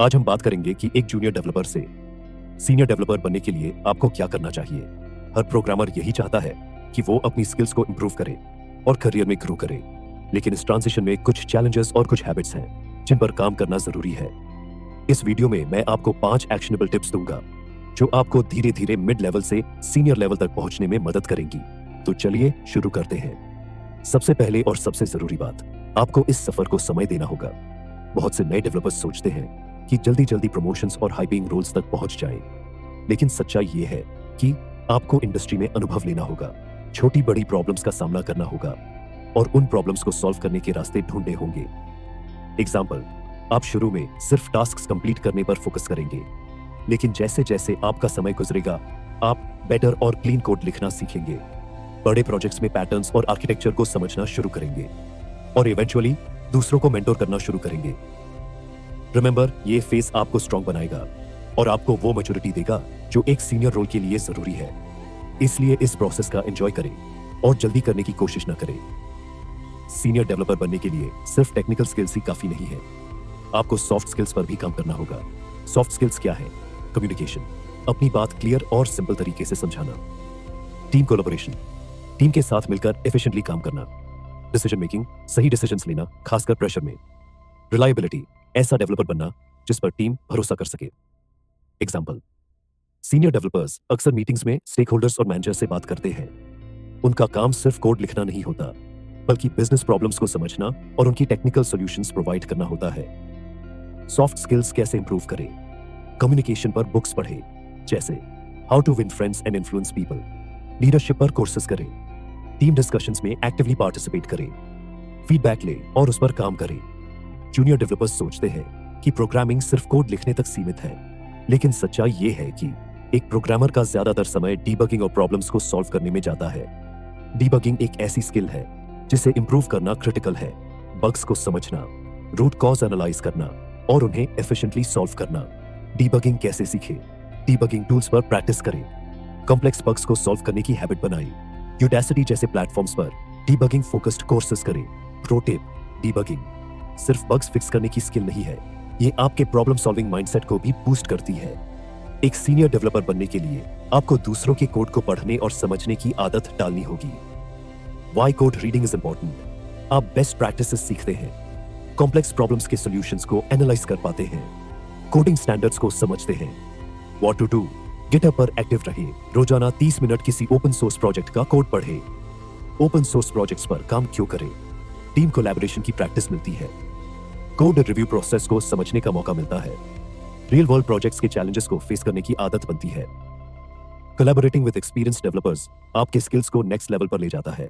आज हम बात करेंगे कि एक जूनियर डेवलपर से सीनियर डेवलपर बनने के लिए आपको क्या करना चाहिए। हर प्रोग्रामर यही चाहता है कि वो अपनी स्किल्स को इंप्रूव करे और करियर में ग्रो करे, लेकिन इस ट्रांजिशन में कुछ चैलेंजेस और कुछ हैबिट्स हैं जिन पर काम करना जरूरी है। इस वीडियो में मैं आपको 5 एक्शनेबल टिप्स दूंगा जो आपको धीरे धीरे मिड लेवल से सीनियर लेवल तक पहुंचने में मदद करेंगी। तो चलिए शुरू करते हैं। सबसे पहले और सबसे जरूरी बात, आपको इस सफर को समय देना होगा। बहुत से नए डेवलपर्स सोचते हैं कि जल्दी जल्दी प्रमोशंस और हाई पेइंग रोल्स तक पहुंच जाएं, लेकिन सच्चाई ये है कि आपको इंडस्ट्री में अनुभव लेना होगा, छोटी बड़ी प्रॉब्लम्स का सामना करना होगा और उन प्रॉब्लम्स को सॉल्व करने के रास्ते ढूंढने होंगे। एग्जाम्पल, आप शुरू में सिर्फ टास्क्स कंप्लीट करने पर फोकस करेंगे, लेकिन जैसे जैसे आपका समय गुजरेगा आप बेटर और क्लीन कोड लिखना सीखेंगे, बड़े प्रोजेक्ट्स में पैटर्न्स और आर्किटेक्चर को समझना शुरू करेंगे और इवेंचुअली दूसरों को मेंटोर करना शुरू करेंगे। रिमेंबर, ये फेज आपको स्ट्रांग बनाएगा और आपको वो मैच्योरिटी देगा जो एक सीनियर रोल के लिए जरूरी है। इसलिए इस प्रोसेस का एंजॉय करें और जल्दी करने की कोशिश न करें। सीनियर डेवलपर बनने के लिए सिर्फ टेक्निकल स्किल्स ही काफी नहीं है, आपको सॉफ्ट स्किल्स पर भी काम करना होगा। सॉफ्ट स्किल्स क्या है? कम्युनिकेशन, अपनी बात क्लियर और सिंपल तरीके से समझाना। टीम कोलैबोरेशन, टीम के साथ मिलकर एफिशिएंटली काम करना। डिसीजन मेकिंग, सही डिसीजंस लेना, खासकर प्रेशर में। रिलायबिलिटी, ऐसा डेवलपर बनना जिस पर टीम भरोसा कर सके। एग्जाम्पल, सीनियर डेवलपर्स अक्सर मीटिंग्स में स्टेक होल्डर्स और मैनेजर से बात करते हैं। उनका काम सिर्फ कोड लिखना नहीं होता, बल्कि बिजनेस प्रॉब्लम्स को समझना और उनकी टेक्निकल सॉल्यूशंस प्रोवाइड करना होता है। सॉफ्ट स्किल्स कैसे इंप्रूव करें? कम्युनिकेशन पर बुक्स पढ़ें, जैसे how to win friends and influence people. Leadership पर कोर्सेज करें, टीम डिस्कशंस में एक्टिवली पार्टिसिपेट करें, फीडबैक लें और उस पर काम करें। जूनियर डेवलपर्स सोचते हैं कि प्रोग्रामिंग सिर्फ कोड लिखने तक सीमित है, लेकिन सच्चाई ये है कि एक प्रोग्रामर का ज्यादातर समय डीबगिंग और प्रॉब्लम्स को सॉल्व करने में जाता है। डीबगिंग एक ऐसी स्किल है जिसे इंप्रूव करना क्रिटिकल है। बग्स को समझना, रूट कॉज एनालाइज करना और उन्हें एफिशिएंटली सॉल्व करना। डीबगिंग कैसे सीखें? डीबगिंग टूल्स पर प्रैक्टिस करें, कॉम्प्लेक्स बग्स को सॉल्व करने की हैबिट बनाएं। यूडेसिटी जैसे प्लेटफॉर्म्स पर डीबगिंग फोकस्ड कोर्सेज करें। प्रो टिप, डीबगिंग सिर्फ बग्स फिक्स करने की स्किल नहीं है, ये आपके प्रॉब्लम सॉल्विंग माइंडसेट को भी बूस्ट करती है। एक सीनियर डेवलपर बनने के लिए आपको दूसरों के कोड को पढ़ने और समझने की आदत डालनी होगी। Why code reading is important. आप बेस्ट प्रैक्टिसेस सीखते हैं, कॉम्प्लेक्स प्रॉब्लम्स के सॉल्यूशंस को एनालाइज कर पाते हैं, कोडिंग स्टैंडर्ड्स को समझते हैं। व्हाट टू डू, गिटहब पर एक्टिव रहिए, रोजाना 30 मिनट किसी ओपन सोर्स प्रोजेक्ट का कोड पढ़ें। ओपन सोर्स प्रोजेक्ट्स पर काम क्यों करें? टीम कोलैबोरेशन की प्रैक्टिस मिलती है, कोड रिव्यू प्रोसेस को समझने का मौका मिलता है, रियल वर्ल्ड प्रोजेक्ट्स के चैलेंजेस को फेस करने की आदत बनती है। कोलैबोरेटिंग विद एक्सपीरियंस्ड डेवलपर्स आपके स्किल्स को नेक्स्ट लेवल पर ले जाता है।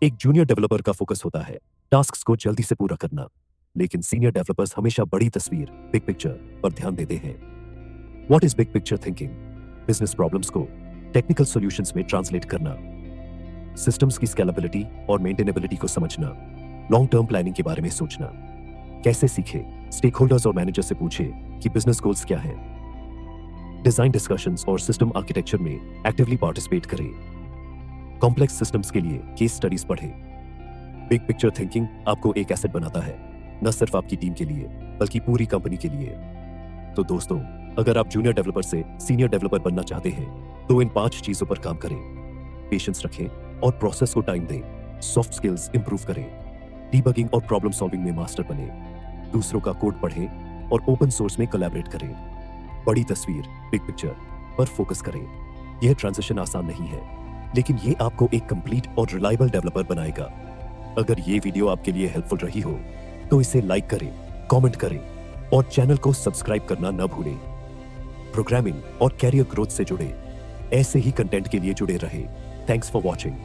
एक जूनियर डेवलपर का फोकस होता है टास्क्स को जल्दी से पूरा करना, लेकिन सीनियर डेवलपर्स हमेशा बड़ी तस्वीर, बिग पिक्चर पर ध्यान देते हैं। What is big picture thinking? Business problems को टेक्निकल सॉल्यूशंस में ट्रांसलेट करना, सिस्टम्स की स्केलेबिलिटी और मेंटेनेबिलिटी को समझना, लॉन्ग टर्म प्लानिंग के बारे में सोचना। कैसे सीखे? स्टेक होल्डर्स और मैनेजर से पूछे कि बिजनेस गोल्स क्या है। डिजाइन डिस्कशंस और सिस्टम आर्किटेक्चर में एक्टिवली पार्टिसिपेट करें। कॉम्प्लेक्स सिस्टम्स के लिए केस स्टडीज पढ़ें। बिग पिक्चर थिंकिंग आपको एक एसेट बनाता है, न सिर्फ आपकी टीम के लिए बल्कि पूरी कंपनी के लिए। तो दोस्तों, अगर आप जूनियर डेवलपर से सीनियर डेवलपर बनना चाहते हैं तो इन 5 चीजों पर काम करें। पेशेंस रखें और प्रोसेस को टाइम दें। सॉफ्ट स्किल्स इंप्रूव करें, डीबगिंग और प्रॉब्लम सॉल्विंग में मास्टर बने, दूसरों का कोड पढ़ें और ओपन सोर्स में कोलैबोरेट करें। बड़ी तस्वीर, बिग पिक्चर पर फोकस करें। यह ट्रांजिशन आसान नहीं है, लेकिन ये आपको एक कंप्लीट और रिलायबल डेवलपर बनाएगा। अगर ये वीडियो आपके लिए हेल्पफुल रही हो तो इसे लाइक करें, कमेंट करें और चैनल को सब्सक्राइब करना न भूलें। प्रोग्रामिंग और कैरियर ग्रोथ से जुड़े ऐसे ही कंटेंट के लिए जुड़े रहे। Thanks for watching.